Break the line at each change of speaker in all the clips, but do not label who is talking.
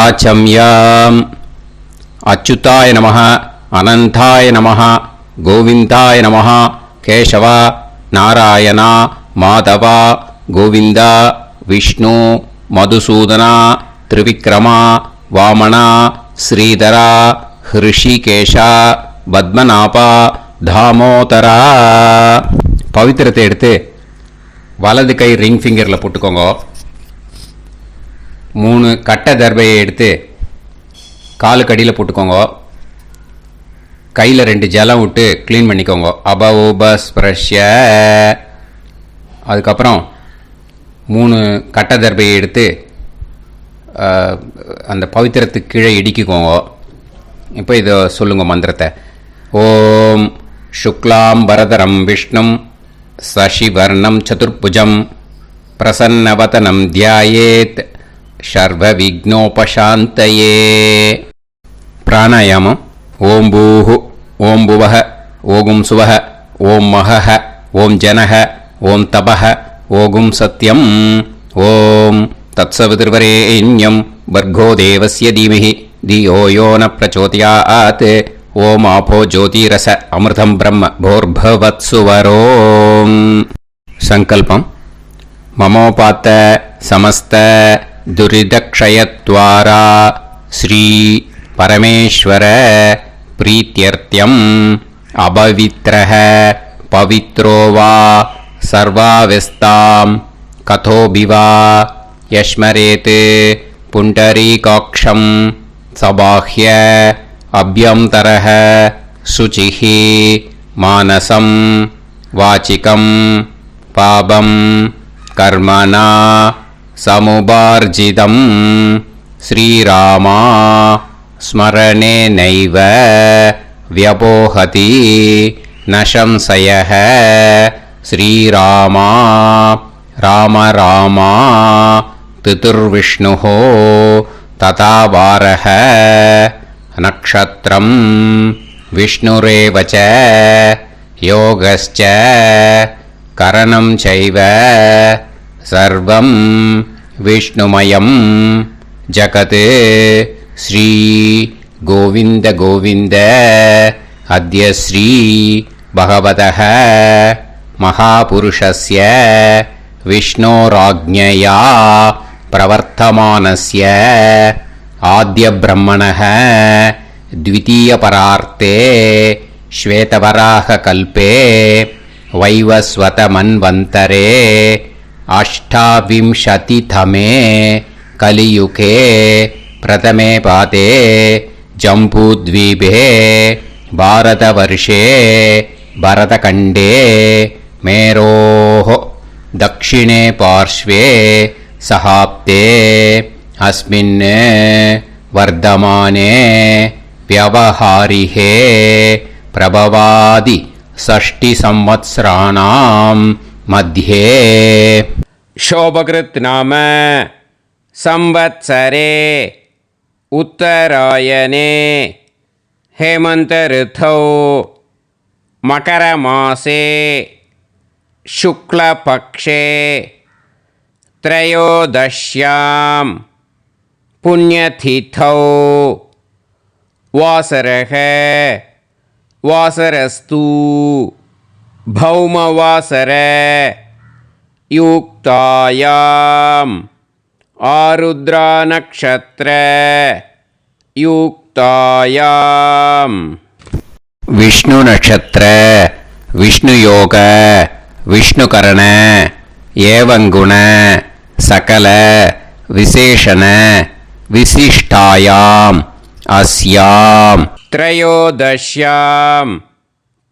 ஆச்சம்யாம். அச்சுதாய நமः, அனந்தாய நமः, கோவிந்தாய நமः, கேசவ, நாராயணா, மாதவா, கோவிந்தா, விஷ்ணு, மதுசூதனா, திரிவிக்ரமா, வாமனா, ஸ்ரீதரா, ஹிருஷிகேஷா, பத்மநாபா, தாமோதரா. பவித்திரத்தை எடுத்து வலது கை ரிங் ஃபிங்கரில் போட்டுக்கோங்க. 3 கட்டை தர்பையை எடுத்து காலுக்கடியில் போட்டுக்கோங்க. கையில் 2 ஜலம் விட்டு க்ளீன் பண்ணிக்கோங்க. அபவோபஸ்பிரஷ்ய. அதுக்கப்புறம் 3 கட்டை தர்பையை எடுத்து அந்த பவித்திரத்துக்கு கீழே இடிக்கிக்கோங்க. இப்போ இதை சொல்லுங்க மந்திரத்தை. ஓம் சுக்லாம் வரதரம் விஷ்ணும் சசிவர்ணம் சதுர்புஜம் பிரசன்னவதனம் தியாயேத் சர்வ விக்னோபசாந்தயே. பிராணாயாமம். ஓம் பூஹு, ஓம் புவஹ, ஓகும் சுவஹ, ஓம் மஹஹ, ஓம் ஜனஹ, ஓம் தபஹ, ஓகும் சத்யம். ஓம் தத்சவிதுர்வரேண்யம் பர்கோ தேவஸ்ய தீமஹி தியோ யோ ந பிரச்சோதயாத். ஓம் ஆபோ ஜோதிரச அமிர்தம் பிரம்ம போர்பவத்சுவரோம். சங்கல்பம். மமோபாத்த சமஸ்த துரிதக்ஷயத்வாரா ஸ்ரீ பரமேஸ்வர பிரீத்யர்த்தியம் அபவித்ரஹ பவித்ரோ வா சர்வாவஸ்தாம் கதோபிவா யஸ்மரேத் புண்டரீகாக்ஷம் சபாஹ்ய அப்யந்தரஹ சுசிஹ மானசம் வாசிகம் பாபம் கர்மணா சமுபார்ஜிதம் ஸ்ரீராமா ஸ்மரணேனைவ வ்யபோஹதி ந சம்சயः. ஸ்ரீராமா ராம ராமா திதுர்விஷ்ணுः ததா வாரः. நக்ஷத்ரம் விஷ்ணுரேவ ச யோகஸ்ச கரணம் சைவ சர்வம் விஷ்ணுமயம் ஜகத். ஸ்ரீ கோவிந்த கோவிந்த அத்ய ஸ்ரீ பகவதः மகாபுருஷஸ்ய விஷ்ணோராஜ்ஞயா பிரவர்த்தமானஸ்ய ஆத்ய பிரம்மணः த்விதீயபரார்த்தே ஸ்வேதவராக கல்பே வைவஸ்வத மன்வந்தரே அஷ்டாவிம்சதிதமே கலியுகே பிரதமே பாதே ஜம்பூத்வீபே பாரதவர்ஷே பரதகண்டே மேரோः தக்ஷிணே பார்ஷ்வே சஹாப்தே அஸ்மின் வர்தமானே व्यवहारिहे प्रभवादि 6 संवत्सराणां मध्ये शोभकृत् नाम संवत्सरे उत्तरायणे हेमंत ऋतौ मकरमासे शुक्लपक्षे त्रयोदश्यां पुण्यतिथौ वासरः वासरस्तु भौमवासर युक्तायाम् आरुद्रा नक्षत्र युक्तायाम् विष्णु नक्षत्र विष्णु योग विष्णुकरण एवं गुण सकल विशेषण विशिष्टायाम् अस्याम त्रयोदश्याम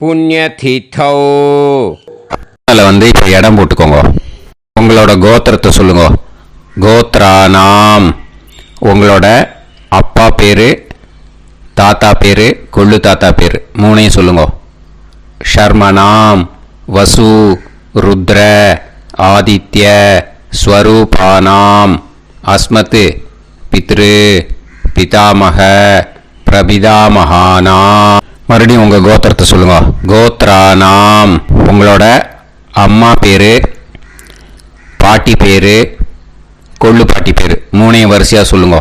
புண்ணியதிதௌ. அதில் வந்து இப்போ இடம் போட்டுக்கோங்க. உங்களோட கோத்திரத்தை சொல்லுங்க. கோத்ரானாம். உங்களோட அப்பா பேர், தாத்தா பேர், கொள்ளு தாத்தா பேர் 3ஐயும் சொல்லுங்க. ஷர்மனாம் வசு ருத்ர ஆதித்ய ஸ்வரூபானாம் அஸ்மத் பித்ரு பிதாமக பிரபிதாமகானா. மறுபடியும் உங்கள் கோத்திரத்தை சொல்லுங்க. கோத்ரானாம். உங்களோட அம்மா பேர், பாட்டி பேர், கொள்ளு பாட்டி பேர் 3ஐயும் வரிசையாக சொல்லுங்க.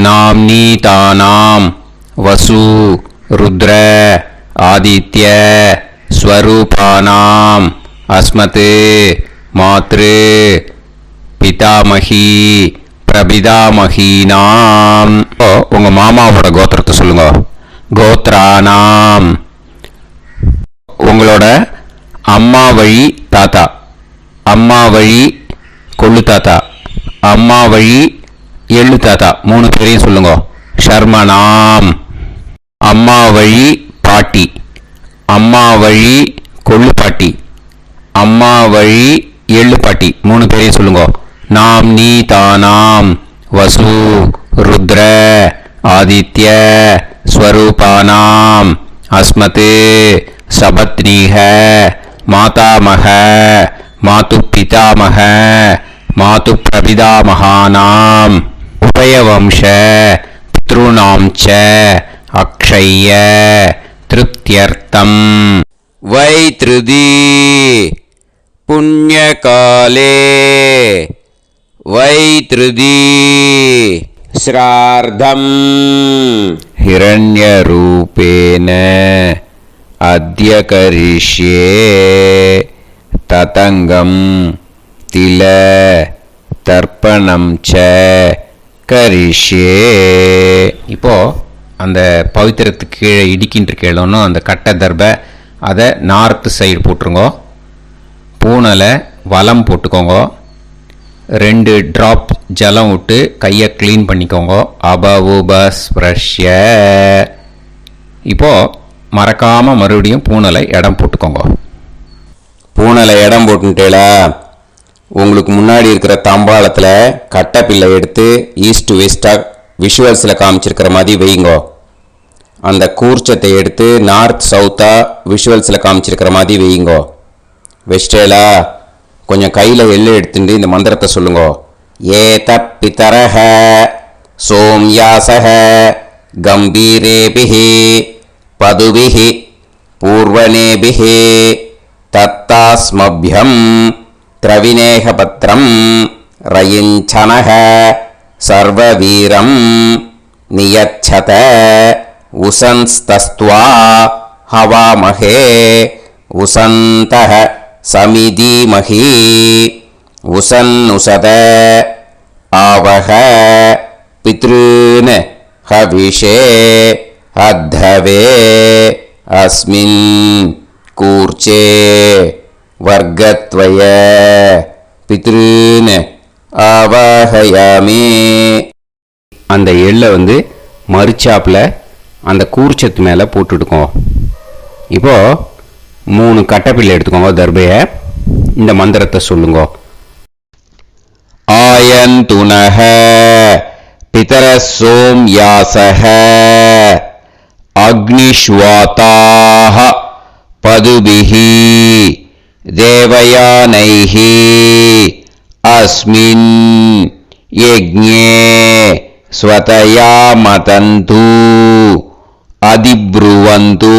நாம்னீதானாம் வசு ருத்ர ஆதித்ய ஸ்வரூபானாம் அஸ்மத் மாத்ரு பிதாமகி பிரபிதாமகீனாம். உங்க மாமாவோட கோத்திரத்தை சொல்லுங்க. கோத்ரானாம். உங்களோட அம்மா வழி தாத்தா, அம்மா வழி கொள்ளு தாத்தா, அம்மா வழி எள்ளு தாத்தா, 3 பேரையும் சொல்லுங்க. ஷர்மனாம். அம்மா வழி பாட்டி, அம்மா வழி கொள்ளு பாட்டி, அம்மா வழி எள்ளு பாட்டி, 3 பேரையும் சொல்லுங்க. நாம்னீதானாம் வசு ருத்ர ஆதித்ய ஸ்வரூபானாம் அஸ்மத் சபத்னீஹ மாதாமக மாது பிதாமக மாது பிரபிதாமகானாம் உபயவம்ச பித்ருணாம் ச அக்ஷய்ய திருப்தியர்த்தம். வைத்ருதி புண்ணியகாலே வைத்ருதி ஸ்ரார்த்தம் ஹிரண்யரூபேன அத்ய கரிஷ்யே ததங்கம் தில தர்ப்பணம் ச கரிஷ்யே. இப்போ அந்த பவித்திரத்துக்கு கீழே இடிக்கின்ற கீழே அந்த கட்டை தர்பை அதை நார்த்து சைடு போட்டுருங்கோ. பூனலை வலம் போட்டுக்கோங்க. 2 ட்ராப் ஜலம் விட்டு கையை க்ளீன் பண்ணிக்கோங்க. அபவுபஸ்ப்ரஷ்ய. இப்போது மறக்காமல் மறுபடியும் பூனலை இடம் போட்டுக்கோங்க. பூனலை இடம் போட்டுட்டேலா உங்களுக்கு முன்னாடி இருக்கிற தாம்பாளத்தில் கட்டைப்பில்லை எடுத்து ஈஸ்ட் வெஸ்டாக விஷுவல்ஸில் காமிச்சிருக்கிற மாதிரி வைங்கோ. அந்த கூர்ச்சத்தை எடுத்து நார்த் சவுத்தாக விஷுவல்ஸில் காமிச்சிருக்கிற மாதிரி வைங்கோ. வெஸ்டேலா கொஞ்சம் கையில் எள்ளு எடுத்துட்டு இந்த மந்திரத்தை சொல்லுங்க. ஏத பிதரஹ சோம்யாசஹ கம்பீரேபிஹி பதுபிஹி பூர்வனேபிஹி தத்தாஸ்மப்யம் திரவிநேகபத்ரம் ரயிஞ்சனஹ சர்வவீரம் நியச்சத உசன்ஸ்தஸ்த்வா ஹவாமஹே உசந்தஹ சமிதீமஹி உசன்னுசத ஆவஹ பித்ருன் ஹவிஷே அத்தவே அஸ்மின் கூர்ச்சே வர்க்கத்வய பித்ருன் ஆவாஹயாமி. அந்த எள்ளை மரிச்சாப்பில் அந்த கூர்ச்சத்து மேலே போட்டுடுக்கோம். இப்போது 3 கட்டைப்பிள்ளை எடுத்துக்கோங்க. தர்பையை இந்த மந்திரத்தை சொல்லுங்க. ஆயந்துனஹ பிதர சோம்யாசஹ அக்னிஷ்வாதாஹ பதுபிஹி தேவயானைஹி அஸ்மின் யஜ்ஞே ஸ்வதயா மதந்து அதிப்ருவந்து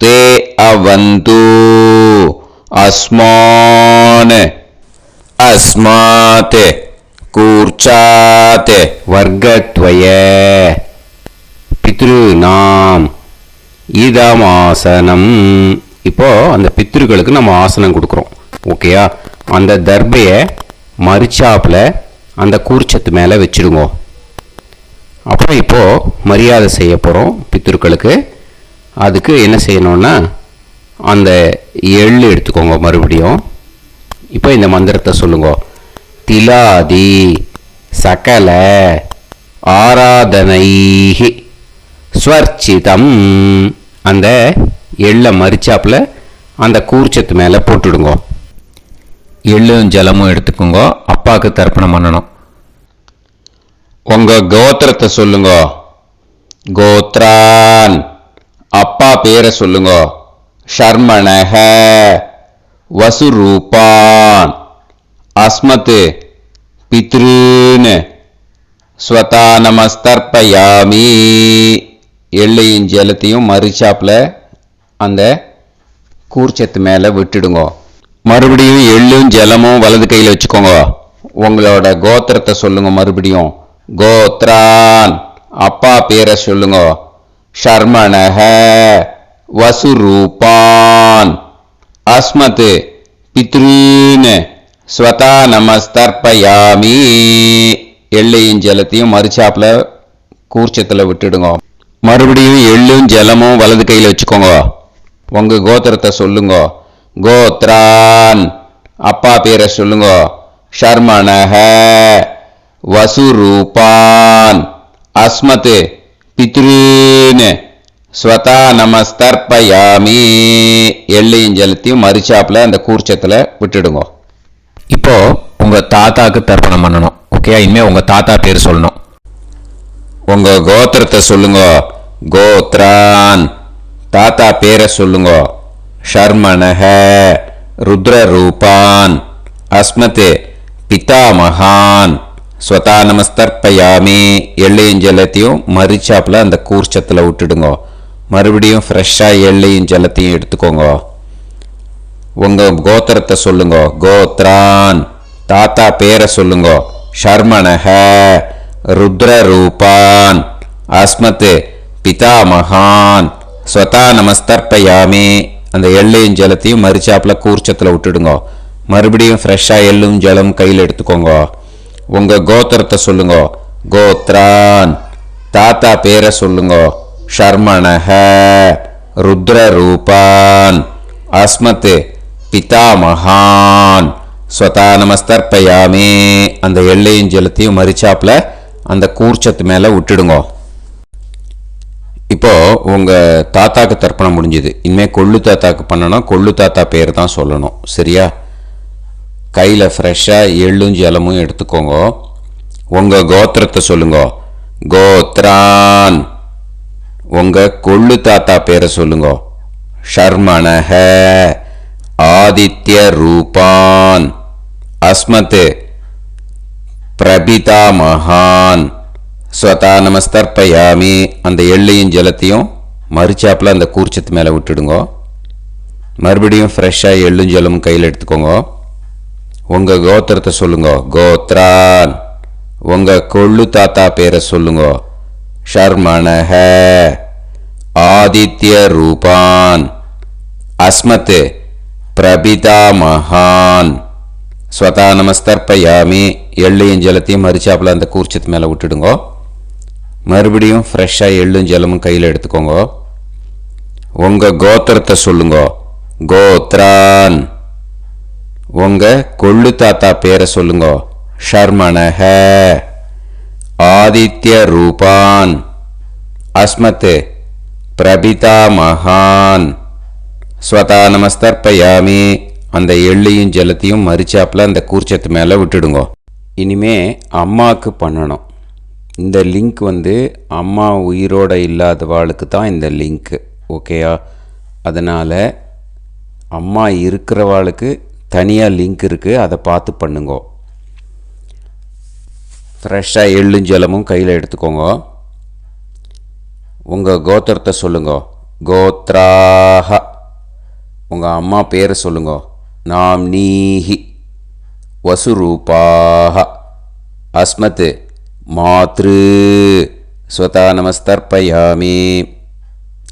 தே அவது அஸ்மான் அஸ்மாத் கூர்ச்சாத் வர்க்கத்வய பித்ருநாம் இதமாசனம். இப்போ அந்த பித்ருக்களுக்கு நம்ம ஆசனம் கொடுக்குறோம். ஓகேயா? அந்த தர்பையை மரிச்சாப்பில் அந்த கூர்ச்சத்து மேலே வச்சுடுங்க. அப்புறம் இப்போது மரியாதை செய்ய போகிறோம் பித்ருக்களுக்கு. அதுக்கு என்ன செய்யணும்னா அந்த எள்ளு எடுத்துக்கோங்க. மறுபடியும் இப்போ இந்த மந்திரத்தை சொல்லுங்க. திலாதி சகல ஆராதனைஹி ஸ்வர்ச்சிதம். அந்த எள்ளை மரிச்சாப்பில் அந்த கூர்ச்சத்து மேலே போட்டுடுங்க. எள்ளும் ஜலமும் எடுத்துக்கோங்க. அப்பாவுக்கு தர்ப்பணம் பண்ணணும். உங்கள் கோத்திரத்தை சொல்லுங்க. கோத்ரான். அப்பா பேரை சொல்லுங்க. ஷர்மணஹ வசுரூபான் அஸ்மத் பித்ருன் ஸ்வதானமஸ்தர்ப்பயாமி. எள்ளையும் ஜலத்தையும் மரிச்சாப்பில் அந்த கூர்ச்சத்து மேலே விட்டுடுங்க. மறுபடியும் எள்ளும் ஜலமும் வலது கையில் வச்சுக்கோங்க. உங்களோட கோத்திரத்தை சொல்லுங்க. மறுபடியும் கோத்ரான் அப்பா பேரை சொல்லுங்க. ஷர்மணஹ வசுரூபான். அஸ்மத் பித்ருன் ஸ்வதா நமஸ்தர்ப்பயாமி. எள்ளையும் ஜலத்தையும் மறுச்சாப்புல கூர்ச்சத்தில் விட்டுடுங்க. மறுபடியும் எள்ளும் ஜலமும் வலது கையில் வச்சுக்கோங்க. உங்க கோத்திரத்தை சொல்லுங்க. கோத்ரான் அப்பா பேரை சொல்லுங்க. ஷர்மணஹ வசுரூபான். அஸ்மத் பித்ருன் ஸ்வதா நமஸ்தர்ப்பயாமி. எள்ளையும் ஜலத்தையும் மறுச்சாப்புல அந்த கூர்ச்சத்தில் விட்டுடுங்க.
இப்போ உங்க தாத்தாக்கு தர்ப்பணம் பண்ணணும். ஓகே, இனிமே உங்க தாத்தா பேர் சொல்லணும்.
உங்க கோத்திரத்தை சொல்லுங்க. கோத்ரான் தாத்தா பேரை சொல்லுங்க. ஷர்மணஹ ருத்ரரூபான். அஸ்மத் பிதாமகான். ஸ்வதா நமஸ்தர்ப்பயாமி. எள்ளையும் ஜலத்தையும் மறிச்சாப்புல அந்த கூர்ச்சத்தில் விட்டுடுங்க. மறுபடியும் ஃப்ரெஷ்ஷாக எள்ளையும் ஜலத்தையும் எடுத்துக்கோங்க. உங்க கோத்திரத்தை சொல்லுங்க. கோத்ரான் தாத்தா பேரை சொல்லுங்க. ஷர்மணஹ ருத்ரரூபான். அஸ்மத் பிதாமகான். ஸ்வதா நமஸ்தர்ப்பயாமி. அந்த எள்ளையும் ஜலத்தையும் மறிச்சாப்புல கூர்ச்சத்தில் விட்டுடுங்க. மறுபடியும் ஃப்ரெஷ்ஷாக எள்ளும் ஜலம் கையில் எடுத்துக்கோங்க. உங்க கோத்திரத்தை சொல்லுங்க. கோத்ரான் தாத்தா பேரை சொல்லுங்க. ஷர்மணஹ ருத்ரரூபான். அஸ்மத் பிதாமகான். ஸ்வதா நமஸ்தர்ப்பயாமி. அந்த எள்ளையும் ஜலத்தையும் மறிச்சாப்புல அந்த கூர்ச்சத்து மேலே விட்டுடுங்க. இப்போ உங்க தாத்தாக்கு தர்ப்பணம் முடிஞ்சுது. இனிமேல் கொள்ளு தாத்தாக்கு பண்ணணும். கொள்ளு தாத்தா பேர் தான் சொல்லணும். சரியா? கையில் ஃப்ரெஷ்ஷாக எள்ளும் ஜலமும் எடுத்துக்கோங்க. உங்க கோத்திரத்தை சொல்லுங்க. கோத்ரான் உங்க கொள்ளு தாத்தா பேரை சொல்லுங்க. ஷர்மணஹ ஆதித்ய ரூபான். அஸ்மத் பிரபிதாமகான். ஸ்வதா நமஸ்தர்ப்பயாமி. அந்த எள்ளையும் ஜலத்தையும் மறுச்சாப்பில் அந்த கூர்ச்சத்து மேலே விட்டுடுங்க. மறுபடியும் ஃப்ரெஷ்ஷாக எள்ளும் ஜலமும் கையில் எடுத்துக்கோங்க. உங்கள் கோத்திரத்தை சொல்லுங்க. கோத்ரான் உங்கள் கொள்ளு தாத்தா பேரை சொல்லுங்க. ஷர்மணஹ ஆதித்ய ரூபான். அஸ்மத் பிரபிதாமகான். ஸ்வதா நமஸ்தர்ப்பயாமி. எள்ளையும் ஜலத்தையும் மறிச்சாப்பில் அந்த கூர்ச்சத்து மேலே விட்டுடுங்க. மறுபடியும் ஃப்ரெஷ்ஷாக எள்ளும் ஜலமும் கையில் எடுத்துக்கோங்க. உங்கள் கோத்திரத்தை சொல்லுங்க. கோத்ரான் உங்கள் கொள்ளு தாத்தா பேரை சொல்லுங்க. ஷர்மணஹ ஆதித்ய ரூபான். அஸ்மத் பிரபிதாமகான். ஸ்வதா நமஸ்தர்ப்பயாமி. அந்த எள்ளையும் ஜலத்தையும் மறிச்சாப்பில் அந்த கூர்ச்சத்து மேலே விட்டுடுங்க. இனிமே அம்மாவுக்கு பண்ணணும். இந்த லிங்க் அம்மா உயிரோடு இல்லாதவாளுக்கு தான் இந்த லிங்க்கு. ஓகேயா? அதனால் அம்மா இருக்கிறவாளுக்கு தனியாக லிங்க் இருக்குது. அதை பார்த்து பண்ணுங்க. ஃப்ரெஷ்ஷாக எள்ளும் ஜலமும் கையில் எடுத்துக்கோங்க. உங்கள் கோத்திரத்தை சொல்லுங்க. கோத்ராஹ உங்கள் அம்மா பேரை சொல்லுங்க. நாம்னீஹி வசுரூபாஹ. அஸ்மத் மாத்ரு ஸ்வதா நமஸ்தர்ப்பயாமி.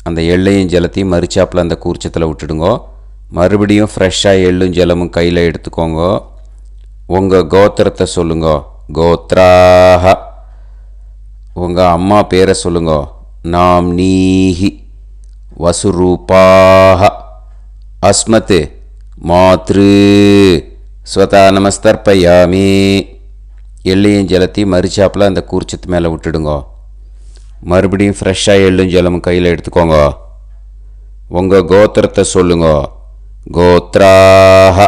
அந்த எள்ளையும் ஜலத்தையும் மறிச்சாப்பில் அந்த கூர்ச்சத்தில் விட்டுடுங்க. மறுபடியும் ஃப்ரெஷ்ஷாக எள்ளும் ஜலமும் கையில் எடுத்துக்கோங்க. உங்கள் கோத்திரத்தை சொல்லுங்க. கோத்ராஹ உங்கள் அம்மா பேரை சொல்லுங்க. நாம்னீஹி வசுரூபாஹ. அஸ்மத் மாத்ரு ஸ்வதா நமஸ்தர்ப்பயாமி. எள்ளையும் ஜலத்தையும் மறிச்சாப்பில் அந்த கூர்ச்சத்து மேலே விட்டுடுங்க. மறுபடியும் ஃப்ரெஷ்ஷாக எள்ளும் ஜலமும் கையில் எடுத்துக்கோங்க. உங்கள் கோத்திரத்தை சொல்லுங்க. கோத்ராஹ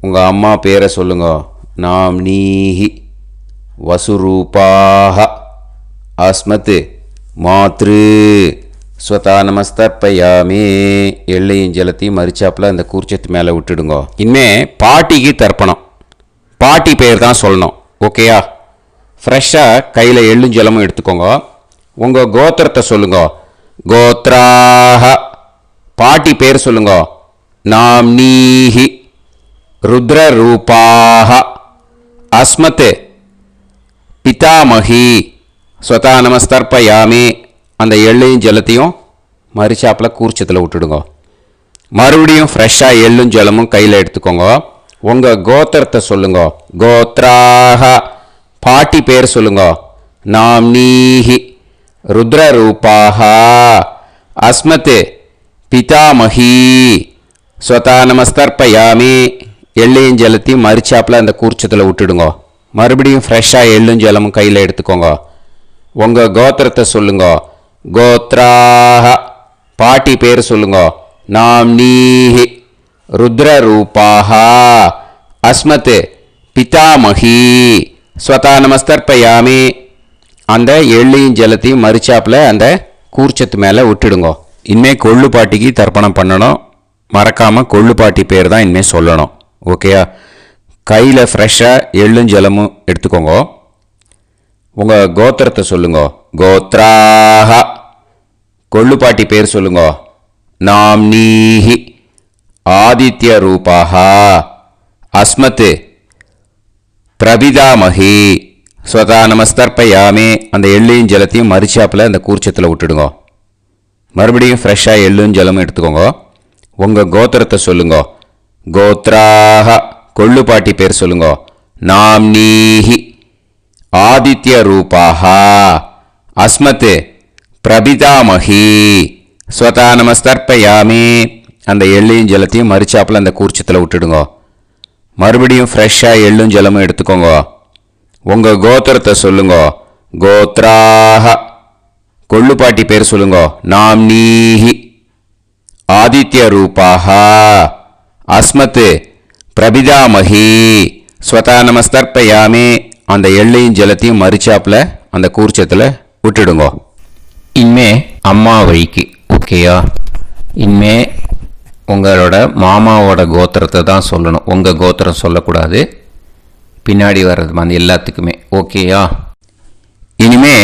உங்கள் அம்மா பேரை சொல்லுங்க. நாம்னீஹி வசுரூபாஹ. அஸ்மத் மாத்ரு ஸ்வதா நமஸ்தர்ப்பயாமி. எள்ளையும் ஜலத்தையும் மறிச்சாப்பில் அந்த கூர்ச்சத்து மேலே விட்டுடுங்க. இனிமே பாட்டிக்கு தர்ப்பணம். பாட்டி பேர் தான் சொல்லணும். ஓகேயா? ஃப்ரெஷ்ஷாக கையில் எள்ளும் ஜலமும் எடுத்துக்கோங்க. உங்கள் கோத்திரத்தை சொல்லுங்க. கோத்ராஹ பாட்டி பேர் சொல்லுங்க. நாம்னீஹி ருத்ரரூபாஹ. அஸ்மத் பிதாமகி ஸ்வதா நமஸ்தர்ப்பயாமி. அந்த எள்ளையும் ஜலத்தையும் மரிச்சாப்பில் கூர்ச்சத்தில் விட்டுடுங்க. மறுபடியும் ஃப்ரெஷ்ஷாக எள்ளும் ஜலமும் கையில் எடுத்துக்கோங்க. உங்கள் கோத்திரத்தை சொல்லுங்க. கோத்ராக பாட்டி பேர் சொல்லுங்க. நாம்னீஹி ருத்ரரூபாக அஸ்மத் பிதாமகி ஸ்வதா நமஸ்தர்ப்பயாமி. எள்ளையும் ஜலத்தையும் மரிச்சாப்பில் அந்த கூர்ச்சத்தில் விட்டுடுங்க. மறுபடியும் ஃப்ரெஷ்ஷாக எள்ளும் ஜலமும் கையில் எடுத்துக்கோங்க. உங்கள் கோத்திரத்தை சொல்லுங்க. கோத்ராக பாட்டி பேர் சொல்லுங்க. நாம்னீஹி ருத்ரரூபாக அஸ்மத் பிதாமகி ஸ்வதா நமஸ்தர்ப்பயாமி. அந்த எள்ளையும் ஜலத்தையும் மரிச்சாப்பில் அந்த கூர்ச்சத்து மேலே விட்டுடுங்க. இனிமேல் கொள்ளு பாட்டிக்கு தர்ப்பணம் பண்ணணும். மறக்காமல் கொள்ளு பாட்டி பேர் தான் இனிமேல் சொல்லணும். ஓகேயா? கையில் ஃப்ரெஷ்ஷாக எள்ளும் ஜலமும் எடுத்துக்கோங்க. உங்கள் கோத்திரத்தை சொல்லுங்க. கோத்ராக கொள்ளு பாட்டி பேர் சொல்லுங்க. நாம்னீஹி ஆதித்ய ரூபாக அஸ்மத் பிரபிதாமகி ஸ்வதா நமஸ்தர்ப்பயாமி. அந்த எள்ளையும் ஜலத்தையும் மரிச்சாப்பில் அந்த கூர்ச்சத்தில் விட்டுடுங்க. மறுபடியும் ஃப்ரெஷ்ஷாக எள்ளும் ஜலமும் எடுத்துக்கோங்க. உங்கள் கோத்திரத்தை சொல்லுங்க. கோத்ராக கொள்ளு பாட்டி பேர் சொல்லுங்க. நாம்னீஹி ஆதித்ய ரூபாக அஸ்மத் பிரபிதாமகி ஸ்வதா நமஸ்தர்ப்பயாமி. அந்த எள்ளையும் ஜலத்தையும் மரிச்சாப்பில் அந்த கூர்ச்சத்தில் விட்டுடுங்க. மறுபடியும் ஃப்ரெஷ்ஷாக எள்ளும் ஜலமும் எடுத்துக்கோங்க. உங்கள் கோத்திரத்தை சொல்லுங்க. கோத்ராக கொள்ளு பாட்டி பேர் சொல்லுங்க. நாம்னீஹி ஆதித்ய ரூபாக அஸ்மத் பிரபிதாமகி ஸ்வதா நமஸ்தர்ப்பயாமி. அந்த எள்ளையும் ஜலத்தையும் மரிச்சாப்பில் அந்த கூர்ச்சத்தில் விட்டுடுங்க.
இனிமே அம்மா வழிக்கு. ஓகேயா? இனிமே உங்களோட மாமாவோட கோத்திரத்தை தான் சொல்லணும். உங்கள் கோத்திரம் சொல்லக்கூடாது. பின்னாடி வர்றது மாதிரி எல்லாத்துக்குமே. ஓகேயா? இனிமே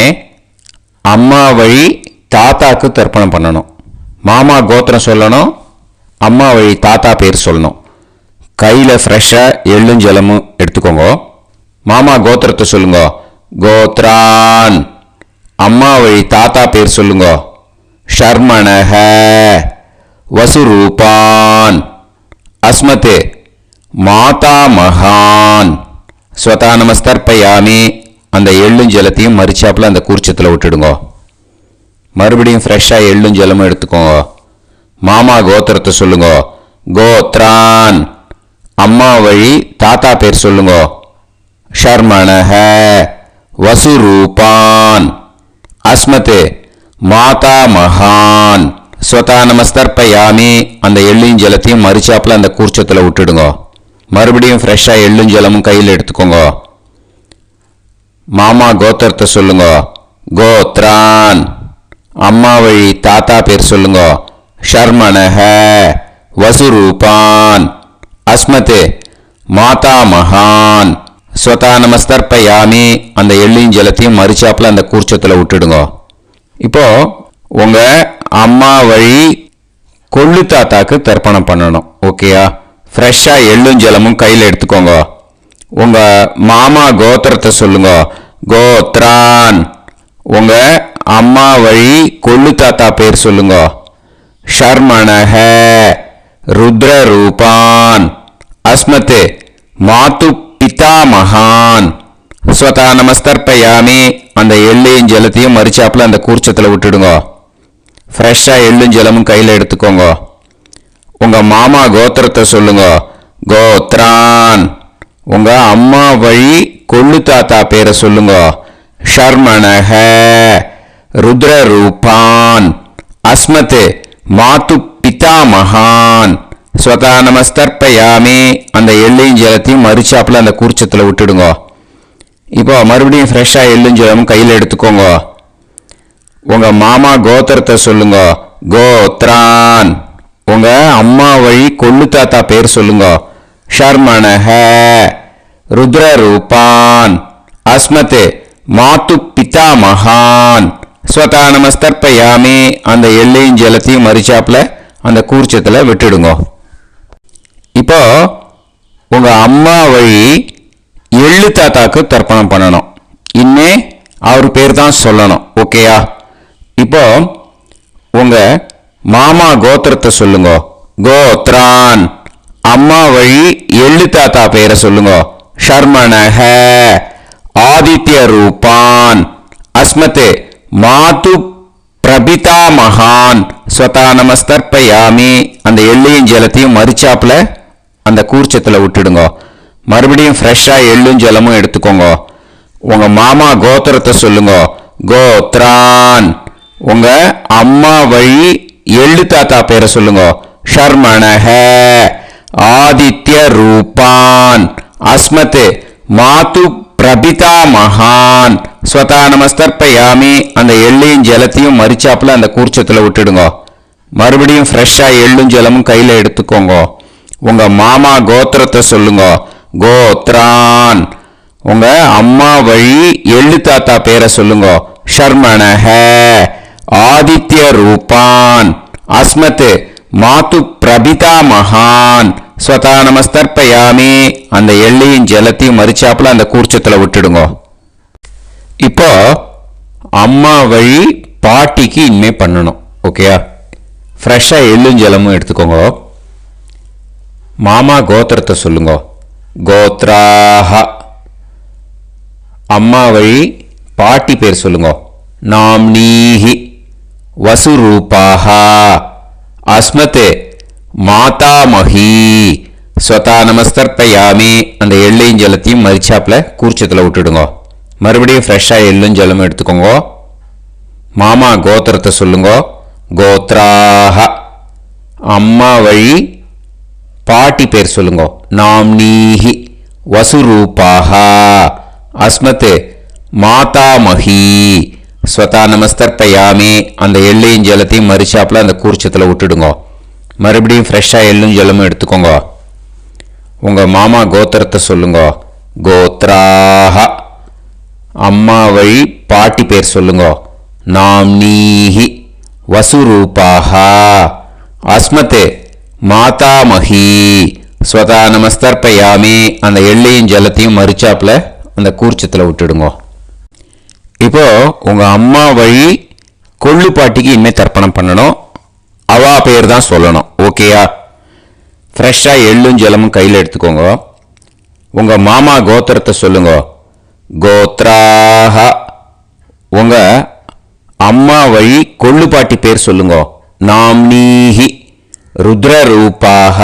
அம்மா வழி தாத்தாக்கு தர்ப்பணம் பண்ணணும். மாமா கோத்திரம் சொல்லணும். அம்மா வழி தாத்தா பேர் சொல்லணும். கையில் ஃப்ரெஷ்ஷாக எள்ளும் ஜலமும் எடுத்துக்கோங்க. மாமா கோத்திரத்தை சொல்லுங்க. கோத்ரான். அம்மா வழி தாத்தா பேர் சொல்லுங்க. ஷர்மணஹ வசுரூபான் அஸ்மத் மாதாமகான் ஸ்வதா நமஸ்தர்ப்பயாமி. அந்த எள்ளும் ஜலத்தையும் மரிச்சாப்பில் அந்த கூர்ச்சத்தில் விட்டுடுங்க. மறுபடியும் ஃப்ரெஷ்ஷாக எள்ளும் ஜலமும் எடுத்துக்கோங்க. மாமா கோத்திரத்தை சொல்லுங்க. கோத்ரான். அம்மா வழி தாத்தா பேர் சொல்லுங்க. ஷர்மணஹ வசுரூபான் அஸ்மத் மாதாமகான் ஸ்வதா நமஸ்தர்ப்பயாமி. அந்த எள்ளையும் ஜலத்தையும் மரிச்சாப்பில் அந்த கூர்ச்சத்தில் விட்டுடுங்க. மறுபடியும் ஃப்ரெஷ்ஷாக எள்ளும் ஜலமும் கையில் எடுத்துக்கோங்க. மாமா கோத்திரத்தை சொல்லுங்க. கோத்ரான். அம்மா வழி தாத்தா பேர் சொல்லுங்க. ஷர்மணஹ வசுரூபான் அஸ்மத் மாதாமகான் ஸ்வதா நமஸ்தர்ப்பயாமி. அந்த எள்ளையும் ஜலத்தையும் மரிச்சாப்பில் அந்த கூர்ச்சத்தில் விட்டுடுங்க. இப்போ உங்கள் அம்மா வழி கொள்ளு தாத்தாக்கு தர்ப்பணம் பண்ணணும். ஓகேயா? ஃப்ரெஷ்ஷாக எள்ளும் ஜலமும் கையில் எடுத்துக்கோங்க. உங்கள் மாமா கோத்திரத்தை சொல்லுங்க. கோத்ரான். உங்கள் அம்மா வழி கொள்ளு தாத்தா பேர் சொல்லுங்க. ஷர்மணஹ ருத்ரரூபான் அஸ்மத் மாது பிதாமகான் ஸ்வதா நமஸ்தர்ப்பயாமி. அந்த எள்ளையும் ஜலத்தையும் மரிச்சாப்பில் அந்த கூர்ச்சத்தில் விட்டுடுங்க. ஃப்ரெஷ்ஷாக எள்ளும் ஜலமும் கையில் எடுத்துக்கோங்க. உங்கள் மாமா கோத்திரத்தை சொல்லுங்க. கோத்ரான். உங்கள் அம்மா வழி கொள்ளு தாத்தா பேரை சொல்லுங்க. ஷர்மணஹ ருத்ரரூபான் அஸ்மத் மாது பிதாமகான் ஸ்வதா நமஸ்தர்ப்பயாமி. அந்த எள்ளையும் ஜலத்தையும் மரிச்சாப்பில் அந்த கூர்ச்சத்தில் விட்டுடுங்க. இப்போ மறுபடியும் ஃப்ரெஷ்ஷாக எள்ளும் ஜலமும் கையில் எடுத்துக்கோங்க. உங்கள் மாமா கோத்திரத்தை சொல்லுங்க. கோத்ரான். உங்கள் அம்மா வழி கொள்ளு தாத்தா பேர் சொல்லுங்க. ஷர்மணஹ ருத்ரரூபான் அஸ்மத் மாது பிதாமகான் ஸ்வதா நமஸ்தர்ப்பயாமி. அந்த எள்ளையும் ஜலத்தையும் மரிச்சாப்பில் அந்த கூர்ச்சத்தில் விட்டுடுங்க. இப்போ உங்கள் அம்மா வழி எள்ளு தாத்தாக்கு தர்ப்பணம் பண்ணணும். இனிமே அவர் பேர் தான் சொல்லணும். ஓகேயா? இப்போ உங்க மாமா கோத்திரத்தை சொல்லுங்க. கோத்ரான். அம்மா வழி எள்ளு தாத்தா பேரை சொல்லுங்க. ஷர்மணஹ. ஆதித்ய ரூபான். அஸ்மதே மாது பிரபிதா மகான். ஸ்வதா நமஸ்தர்ப்பயாமி. அந்த எள்ளையும் ஜலத்தையும் மறிச்சாப்புல அந்த கூர்ச்சத்தில் விட்டுடுங்க. மறுபடியும் ஃப்ரெஷ்ஷாக எள்ளும் ஜலமும் எடுத்துக்கோங்க. உங்க மாமா கோத்திரத்தை சொல்லுங்க. கோத்ரான். உங்க அம்மா வழி எள்ளு தாத்தா பேரை சொல்லுங்க. ஷர்மணஹ. ஆதித்ய ரூபான். அஸ்மத் மாது பிரபிதா மகான். ஸ்வதா நமஸ்தர்ப்பயாமி. அந்த எள்ளையும் ஜலத்தையும் மறிச்சாப்புல அந்த கூர்ச்சத்தில் விட்டுடுங்க. மறுபடியும் ஃப்ரெஷ்ஷாக எள்ளும் ஜலமும் கையில் எடுத்துக்கோங்க. உங்க மாமா கோத்திரத்தை சொல்லுங்க. கோத்ரான். உங்க அம்மா வழி எள்ளு தாத்தா பேரை சொல்லுங்க. ஷர்மணஹ. ஆதித்ய ரூபான். அஸ்மத் மாது பிரபிதா மகான். ஸ்வதா நமஸ்தர்ப்பயாமி. அந்த எள்ளையும் ஜலத்தையும் மறிச்சாப்புல அந்த கூர்ச்சத்தில் விட்டுடுங்க. இப்போ அம்மா வழி பாட்டிக்கு இனிமே பண்ணணும். ஓகேயா? ஃப்ரெஷ்ஷாக எள்ளும் ஜலமும் எடுத்துக்கோங்க. மாமா கோத்திரத்தை சொல்லுங்க. கோத்ராஹ. அம்மா வழி பாட்டி பேர் சொல்லுங்க. நாம்னீஹி. வசுரூபாஹ. அஸ்மத் மாதாமஹி. ஸ்வதா நமஸ்தர்ப்பயாமி. அந்த எள்ளையும் ஜலத்தையும் மறிச்சாப்புல கூர்ச்சத்தில் விட்டுடுங்க. மறுபடியும் ஃப்ரெஷ்ஷாக எள்ளும் ஜலமும் எடுத்துக்கோங்க. மாமா கோத்திரத்தை சொல்லுங்க. கோத்ராஹ. அம்மா வழி பாட்டி பேர் சொல்லுங்க. நாம்னீஹி. வசுரூபாஹ. அஸ்மத் மாதாமஹி. ஸ்வதா நமஸ்தர்ப்பயாமி. அந்த எள்ளையும் ஜலத்தையும் மறிச்சாப்புல அந்த கூர்ச்சத்தில் விட்டுடுங்க. மறுபடியும் ஃப்ரெஷ்ஷாக எள்ளும் ஜலமும் எடுத்துக்கோங்க. உங்க மாமா கோத்திரத்தை சொல்லுங்க. கோத்ராஹ. அம்மா வழி பாட்டி பேர் சொல்லுங்க. நாம்னீஹி. வசுரூபாஹ. அஸ்மத் மாதாமஹி. ஸ்வதா நமஸ்தர்ப்பயாமி. அந்த எள்ளையும் ஜலத்தையும் மறிச்சாப்புல அந்த கூர்ச்சத்தில் விட்டுடுங்க. இப்போ உங்க அம்மா வழி கொள்ளு பாட்டிக்கு இனிமேல் தர்ப்பணம் பண்ணணும். அவா பேர் தான் சொல்லணும். ஓகேயா? ஃப்ரெஷ்ஷாக எள்ளும் ஜலமும் கையில் எடுத்துக்கோங்க. உங்க மாமா கோத்திரத்தை சொல்லுங்க. கோத்ராஹ. உங்க அம்மா வழி கொள்ளு பாட்டி பேர் சொல்லுங்க. நாம்னீஹி. ருத்ரரூபாஹ.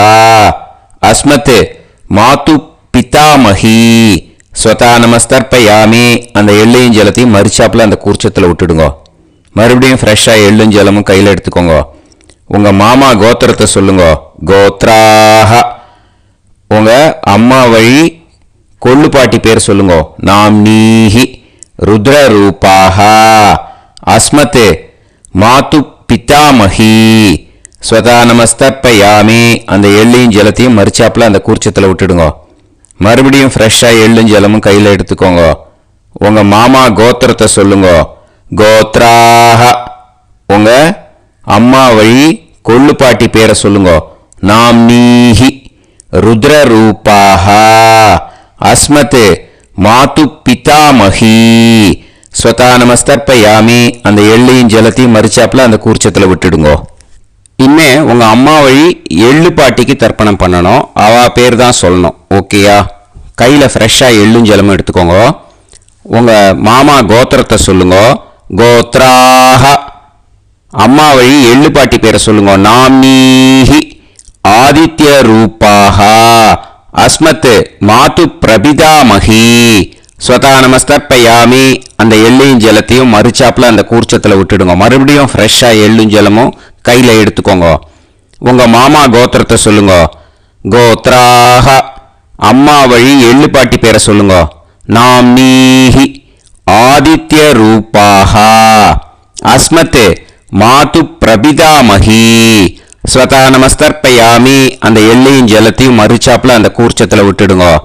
அஸ்மத் மாது பிதாமஹி. ஸ்வதா நமஸ்தர்ப்பயாமி. அந்த எள்ளையும் ஜலத்தையும் மறிச்சாப்புல அந்த கூர்ச்சத்தில் விட்டுடுங்க. மறுபடியும் ஃப்ரெஷ்ஷாக எள்ளும் ஜலமும் கையில் எடுத்துக்கோங்க. உங்க மாமா கோத்திரத்தை சொல்லுங்க. கோத்ராஹ. உங்க அம்மா வழி கொள்ளு பாட்டி பேர் சொல்லுங்க. நாம்னீஹி. ருத்ரரூபாஹ. அஸ்மத் மாது பிதாமஹி. ஸ்வதா நமஸ்தர்ப்பயாமி. அந்த எள்ளையும் ஜலத்தையும் மறிச்சாப்புல அந்த கூர்ச்சத்தில் விட்டுடுங்க. மறுபடியும் ஃப்ரெஷ்ஷாக எள்ளும் ஜலமும் கையில் எடுத்துக்கோங்க. உங்க மாமா கோத்திரத்தை சொல்லுங்க. கோத்ராஹ. உங்க அம்மா வழி கொள்ளு பாட்டி பேரை சொல்லுங்க. நாம்னீஹி. ருத்ரரூபாஹ. அஸ்மத் மாது பிதாமஹி. ஸ்வதா நமஸ்தர்ப்பயாமி. அந்த எள்ளையும் ஜலத்தையும் மறிச்சாப்புல அந்த கூர்ச்சத்தில் விட்டுடுங்க. இனிமே உங்க அம்மா வழி எள்ளு பாட்டிக்கு தர்ப்பணம் பண்ணணும். அவ பேர் தான் சொல்லணும். ஓகேயா? கையில் ஃப்ரெஷ்ஷாக எள்ளும் ஜலமும் எடுத்துக்கோங்க. உங்க மாமா கோத்திரத்தை சொல்லுங்க. கோத்ராஹ. அம்மா வழி எள்ளு பாட்டி பேரை சொல்லுங்க. நாம்னீஹி. ஆதித்ய ரூபாஹ. அஸ்மத் மாது பிரபிதாமஹி. ஸ்வதா நமஸ்தர்ப்பயாமி. அந்த எள்ளையும் ஜலத்தையும் மறிச்சாப்புல அந்த கூர்ச்சத்தில் விட்டுடுங்க. மறுபடியும் ஃப்ரெஷ்ஷாக எள்ளும் ஜலமும் கையில் எடுத்துக்கோங்க. உங்க மாமா கோத்திரத்தை சொல்லுங்க. கோத்ராஹ. அம்மா வழி எள்ளு பாட்டி பேரை சொல்லுங்க. நாம்னீஹி. ஆதித்ய ரூபாஹ. அஸ்மத் மாது பிரபிதாமஹி. ஸ்வதா நமஸ்தர்ப்பயாமி. அந்த எள்ளையும் ஜலத்தையும் மறிச்சாப்புல அந்த கூர்ச்சத்தில் விட்டுடுங்க.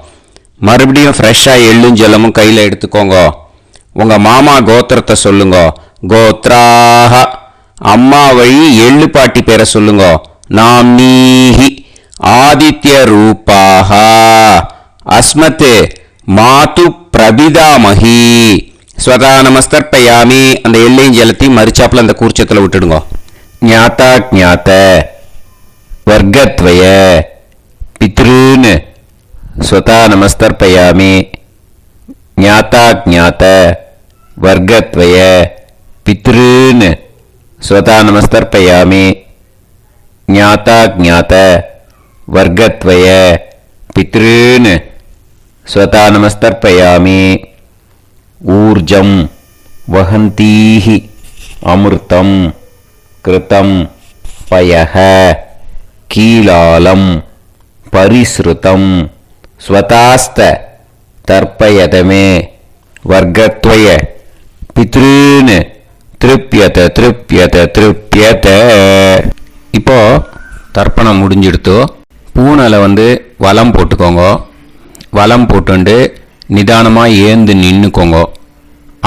மறுபடியும் ஃப்ரெஷ்ஷாக எள்ளும் ஜலமும் கையில் எடுத்துக்கோங்க. உங்க மாமா கோத்திரத்தை சொல்லுங்க. கோத்ராஹ. அம்மா வழி எள்ளு பாட்டி பேரை சொல்லுங்க. நாம்னீஹி. ஆதித்ய ரூபாஹ. அஸ்மத் மாது பிரபிதாமஹி.
ஸ்வதா நமஸ்தர்ப்பயாமி. அந்த எள்ளையும் ஜலத்தையும் மறிச்சாப்புல அந்த கூர்ச்சத்தில் விட்டுடுங்க.
ஞாதா ஞாத வர்க்கத்வய பித்ருன்னு ஸ்வதா நமஸ்தர்ப்பயாமி. ஞாதா ஞாத வர்க்கத்வய பித்ருன்னு ஸ்வதா நமஸ்தர்ப்பயாமி. ஞாதா ஞாத வர்க்கத்வய பித்ருன்னு ஸ்வதா நமஸ்தர்ப்பயாமி. ஊர்ஜம் வஹந்தீஹி அமிர்தம் கிருதம் பயஹ கீலாலம் பரிஸ்ருதம் ஸ்வதாஸ்த தர்ப்பயதமே வர்க்கத்வய பித்ருன்னு திருப்யத திருப்யத திருப்யத.
இப்போ தர்ப்பணம் முடிஞ்சிடுத்து. பூனலை வலம் போட்டுக்கோங்க. வலம் போட்டுண்டு நிதானமாக ஏந்து நின்றுக்கோங்க.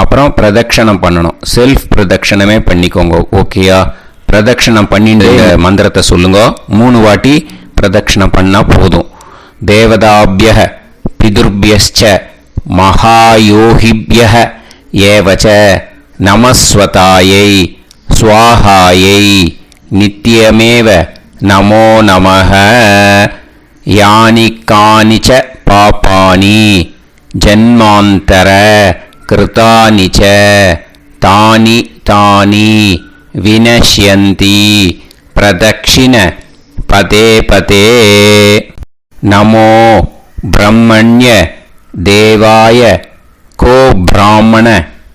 அப்புறம் பிரதட்சணம் பண்ணணும். செல்ஃப் பிரதட்சணமே பண்ணிக்கோங்க. ஓகேயா? பிரதட்சணம் பண்ணிட்டு மந்திரத்தை சொல்லுங்க. 3 வாட்டி பிரதட்சணம் பண்ணால் போதும். தேவதாபிய பிதுர்பியஸ்ச மகாயோகிபிய ஏவச்ச நமஸ்வதாயை ஸ்வாஹாயை நித்யமேவ நமோ நமஹ. யானி கானிச்ச பாபானி ஜன்மாந்தர கிருதானி ச தானி தானி வினஷ்யந்தி பிரதக்ஷிண பதே பதே. நமோ பிரம்மண்ய தேவாய கோ பிராமண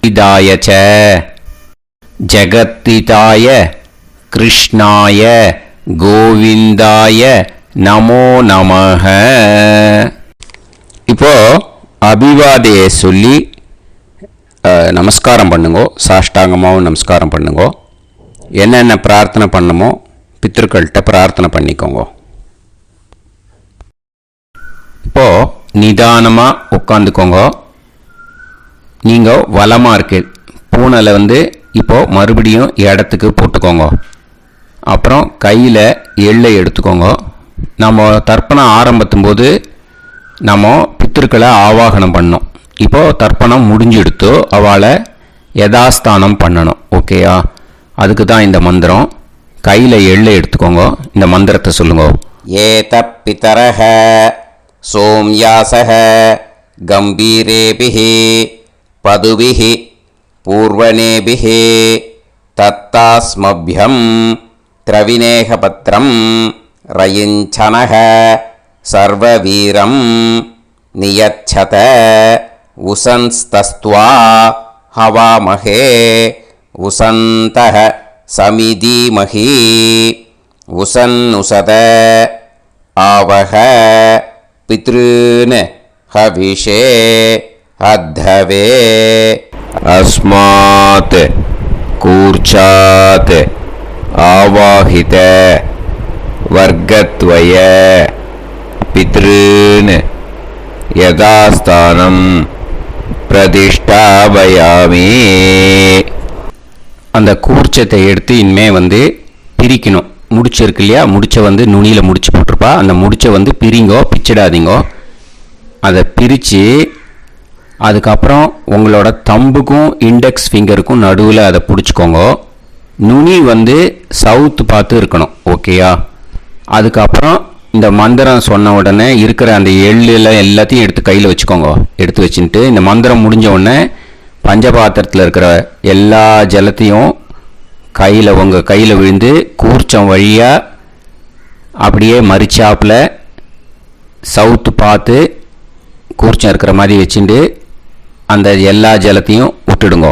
இதாய ச ஜகத்திதாய கிருஷ்ணாய கோவிந்தாய நமோ நமஹ.
இப்போ அபிவாதையை சொல்லி
நமஸ்காரம் பண்ணுங்கோ. சாஷ்டாங்கமாகவும் நமஸ்காரம் பண்ணுங்கோ. என்னென்ன பிரார்த்தனை பண்ணமோ பித்ருக்கள்கிட்ட பிரார்த்தனை பண்ணிக்கோங்க. இப்போது நிதானமாக உட்காந்துக்கோங்க. நீங்கள் வலமாக இருக்கு பூனலை இப்போது மறுபடியும் இடத்துக்கு போட்டுக்கோங்க. அப்புறம் கையில் எள்ளை எடுத்துக்கோங்க. நம்ம தர்ப்பணம் ஆரம்பித்தும் போது நம்ம பித்ருக்களை ஆவாகனம் பண்ணோம். இப்போது தர்ப்பணம் முடிஞ்செடுத்து அவளை யதாஸ்தானம் பண்ணணும். ஓகேயா? அதுக்கு தான் இந்த மந்திரம். கையில் எள்ளை எடுத்துக்கோங்க. இந்த மந்திரத்தை சொல்லுங்க.
ஏத பிதரஹ சோம்யாசஹ கம்பீரேபிஹி பதுபிஹி பூர்வணேபிஹி தத்தாஸ்மப்யம் திரவிநேகபத்ரம் ரயிஞ்சனஹ சர்வவீரம் நியச்சத உசன்ஸ்தஸ்த்வா ஹவாமஹே உசந்தஹ சமிதீமஹி உசன்னுசத ஆவஹ பித்ருன் ஹவிஷே அத்தவே. அஸ்மாத் கூர்ச்சாத் ஆவாஹித வர்க்கத்வய பித்ருன் யதாஸ்தானம் பிரதிஷ்டாபயாமி.
அந்த கூர்ச்சத்தை எடுத்து இனிமே பிரிக்கணும். முடிச்சு இருக்கு இல்லையா? முடிச்சை நுனியில் முடிச்சு போட்டிருப்பா. அந்த முடிச்சை பிரிங்கோ, பிச்சிடாதீங்கோ. அதை பிரித்து அதுக்கப்புறம் உங்களோட தம்புக்கும் இண்டெக்ஸ் ஃபிங்கருக்கும் நடுவில் அதை பிடிச்சிக்கோங்க. நுனி சவுத்து பார்த்து இருக்கணும். ஓகேயா? அதுக்கப்புறம் இந்த மந்திரம் சொன்ன உடனே இருக்கிற அந்த எள்ளில் எல்லாத்தையும் எடுத்து கையில் வச்சுக்கோங்க. எடுத்து வச்சுட்டு இந்த மந்திரம் முடிஞ்ச உடனே பஞ்சபாத்திரத்தில் இருக்கிற எல்லா ஜலத்தையும் உங்கள் கையில் விழுந்து கூர்ச்சம் வழியாக அப்படியே மறிச்சாப்பில் சவுத்து பார்த்து கூர்ச்சம் இருக்கிற மாதிரி வச்சுட்டு அந்த எல்லா ஜலத்தையும் விட்டுடுங்க.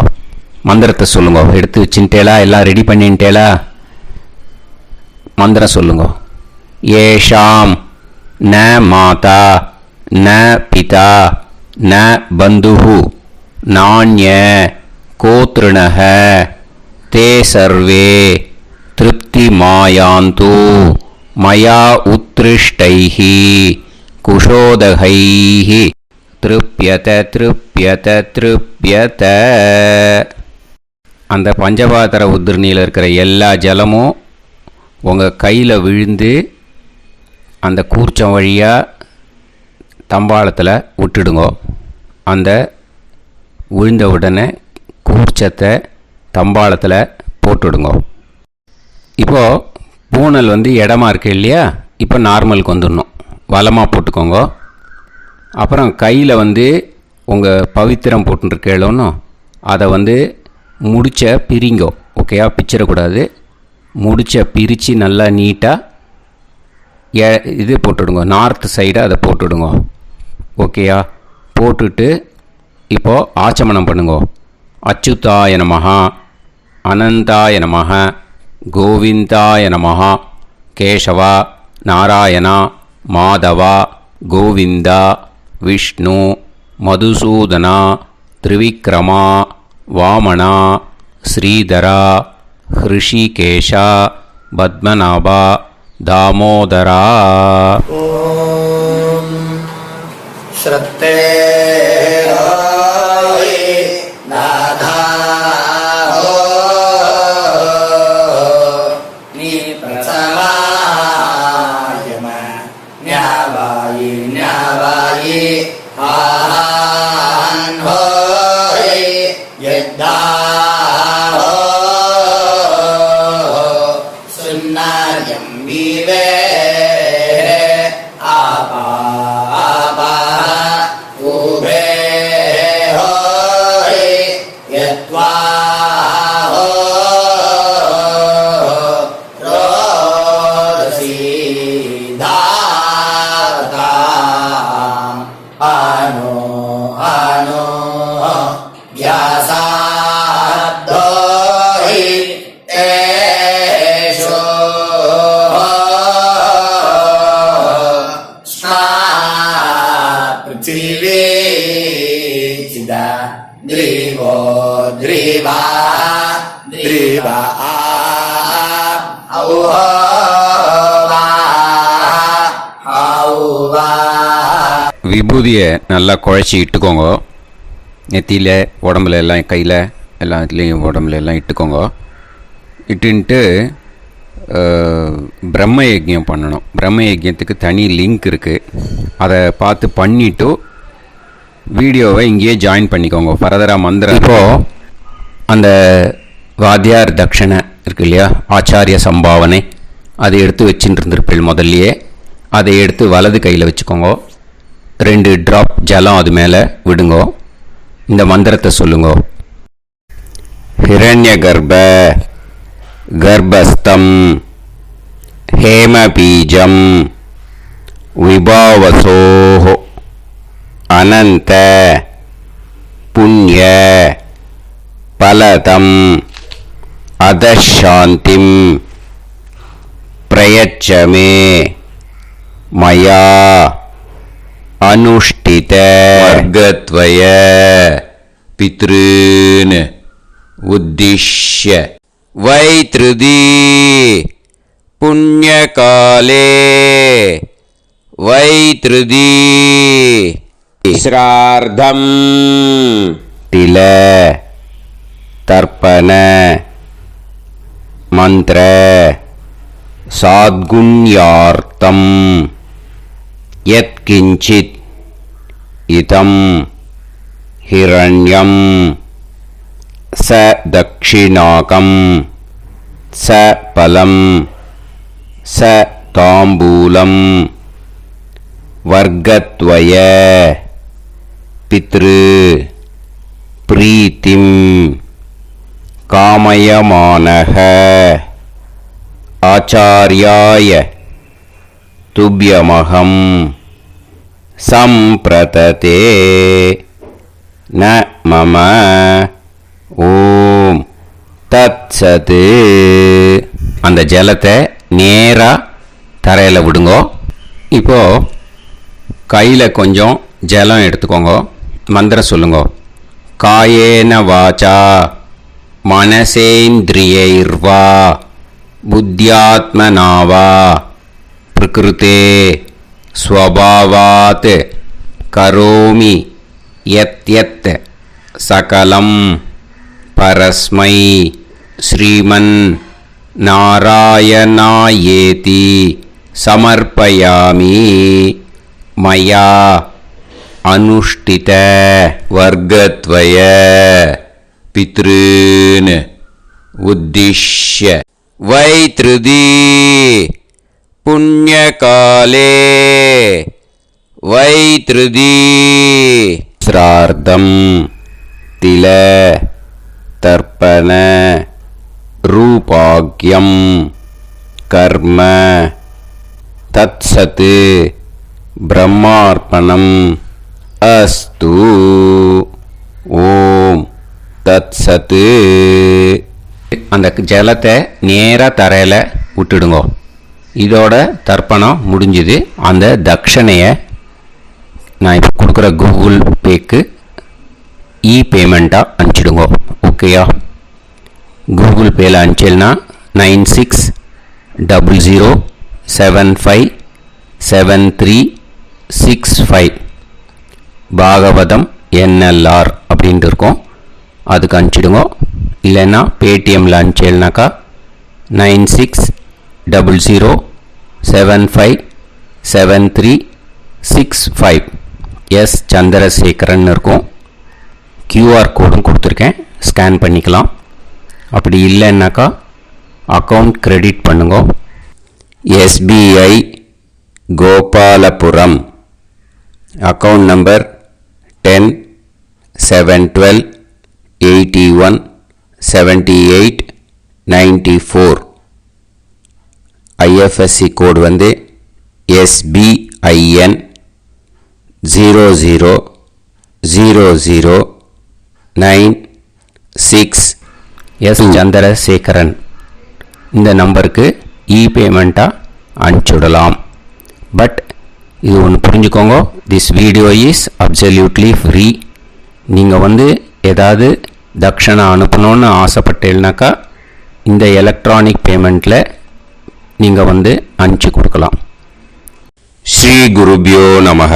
மந்திரத்தை சொல்லுங்க. எடுத்து வச்சுட்டேலா? எல்லாம் ரெடி பண்ணிட்டேலா? மந்திரம் சொல்லுங்க. ஏஷாம் ந மாதா ந பிதா ந பந்துஹு நாண்ய கோத்ருணஹ தே சர்வே திருப்தி மாயாந்து மயா உத்ருஷ்டைஹி குஷோதகைஹி திருப்யத திருப்யத திருப்யத. அந்த பஞ்சபாத்திர உதிர்ணியில் இருக்கிற எல்லா ஜலமும் உங்கள் கையில் விழுந்து அந்த கூர்ச்சம் வழியாக தம்பாளத்தில் விட்டுடுங்க. அந்த விழுந்த உடனே கூர்ச்சத்தை தம்பாளத்தில் போட்டுவிடுங்க. இப்போது பூனல் இடமா இருக்கு இல்லையா, இப்போ நார்மலுக்கு வந்துடணும். வலமாக போட்டுக்கோங்க. அப்புறம் கையில் உங்கள் பவித்திரம் போட்டுருக்கேளோன்னு அதை முடிச்ச பிரிங்கோ. ஓகேயா, பிச்சிடக்கூடாது. முடிச்ச பிரித்து நல்லா நீட்டாக இது போட்டுடுங்க, நார்த் சைடு அதை போட்டுடுங்க. ஓகேயா, போட்டுட்டு இப்போது ஆச்சமனம் பண்ணுங்க. அச்சுதாய நமஹ, அனந்தாய நமஹ, கோவிந்தாய நமஹ, கேசவா, நாராயணா, மாதவா, கோவிந்தா, விஷ்ணு, மதுசூதனா, திரிவிக்ரமா, வாமனா, ஸ்ரீதரா, ஹிருஷிகேஷா, பத்மநாபா, தாமோதரா.
ஓம் ஸ்ரத்தே நாதா நீ பிரசவாயம ஞாவாயி ஞாவாயி ஆஹான் ஹோய் யத்தா சுன்னாயம் விவே ஆபா ஆபா உபே ஹோய் யத்வா ரோதசி தாதா அனோ அனோ வ்யாசாத்தோஹி தேஷோ ஸ்மா பிருத்திவி சிதா த்ரிவோ த்ரிவா த்ரிவா ஔஹா ஔவா.
விபூதியை நல்லா குழச்சி இட்டுக்கோங்க. நெத்தியில், உடம்புல எல்லாம், கையில் எல்லாத்துலேயும் உடம்புல எல்லாம் இட்டுக்கோங்க. இட்டுன்ட்டு பிரம்ம யஜ்யம் பண்ணணும். பிரம்ம யஜ்யத்துக்கு தனி லிங்க் இருக்குது. அதை பார்த்து பண்ணிவிட்டு வீடியோவை இங்கேயே ஜாயின் பண்ணிக்கோங்க. ஃபர்தராக மந்திரம். இப்போது அந்த வாத்தியார் தட்சணை இருக்கு இல்லையா, ஆச்சாரிய சம்பாவனை, அதை எடுத்து வச்சுட்டு இருந்திருப்பேன் முதல்லையே. அதை எடுத்து வலது கையில் வச்சுக்கோங்க. 2 ட்ராப் ஜலம் அது மேலே விடுங்கோ. இந்த மந்திரத்தை சொல்லுங்க. ஹிரண்ய கர்ப்ப கர்ப்பஸ்தம் ஹேமபீஜம் விபாவசோஹ அனந்த புண்ணிய பலதம் அதசாந்திம் பிரயச்சமே மயா அனுஷ்டித வர்கத்வய பித்ருன் உத்திஷ்ய வைத்ருதி புண்ணியகாலே வைத்ருதி ஸ்ரார்த்தம் தில தர்ப்பண மந்திர சாத்குண்யார்த்தம் யத்கிஞ்சித் இதம் ஹிரண்யம் ச தக்ஷிணாகம் ச பலம் ச தாம்பூலம் வர்கத்வய பித்ரு பிரீத்திம் காமயமானஹ ஆச்சார்யாய துப்யமகம் சம்பிரததே ந மம ஓம் தத்சத். அந்த ஜலத்தை நேராக தரையில் விடுங்கோ. இப்போது கையில் கொஞ்சம் ஜலம் எடுத்துக்கோங்க. மந்திரம் சொல்லுங்க. காயேன வாச்சா மனசேந்திரியைர்வா புத்தியாத்மனாவா பிரகிருதே ஸ்வபாவாத் கரோமி யத் யத் சகலம் பரஸ்மை ஸ்ரீமன் நாராயணாயேதி சமர்ப்பயாமி மயா
அனுஷ்டித வர்க்கத்வய பித்ருன் உத்திஷ்ய வைத்ருதி புண்ணியகாலே வைத்ருதி ஸ்ரார்த்தம் தில தர்ப்பண ரூபாக்யம் கர்ம தத்சத் பிரம்மார்ப்பணம் அஸ்து. ஓம் தத்சத். அந்த ஜலத்தை நேராக தரையில் விட்டுடுங்க. இதோட தர்ப்பணம் முடிஞ்சுது. அந்த தட்சணையை நான் இப்போ கொடுக்குற கூகுள் பேக்கு பேமெண்ட்டாக அனுப்பிச்சிடுங்க. ஓகேயா? கூகுள் பேயில் அனுப்பிச்சல்னா 9600757365 பாகவதம் NLR அப்படின்ட்டு இருக்கோம். அதுக்கு அனுப்பிச்சிடுங்க. இல்லைன்னா பேடிஎம்மில் அனுப்பிச்சல்னாக்கா 9600757365 எஸ் சந்திரசேகரன் இருக்கும். QR கோடும் கொடுத்துருக்கேன், ஸ்கேன் பண்ணிக்கலாம். அப்படி இல்லைன்னாக்கா அக்கௌண்ட் கிரெடிட் பண்ணுங்க. SBI Gopalapuram account number 10-7-12-81-78-94. IFSC கோடு வந்து SBIN 000096 எஸ் சந்திரசேகரன். இந்த நம்பருக்கு பேமெண்ட்டாக அனுப்பிச்சுடலாம். பட் இது ஒன்று புரிஞ்சுக்கோங்க, this video is absolutely free. நீங்கள் வந்து ஏதாவது தட்சணை அனுப்பணும்னு ஆசைப்பட்டீங்கன்னாக்கா இந்த எலக்ட்ரானிக் பேமெண்ட்டில் நீங்கள் வந்து அனுப்பிச்சி கொடுக்கலாம். ஸ்ரீ குருபியோ நமக.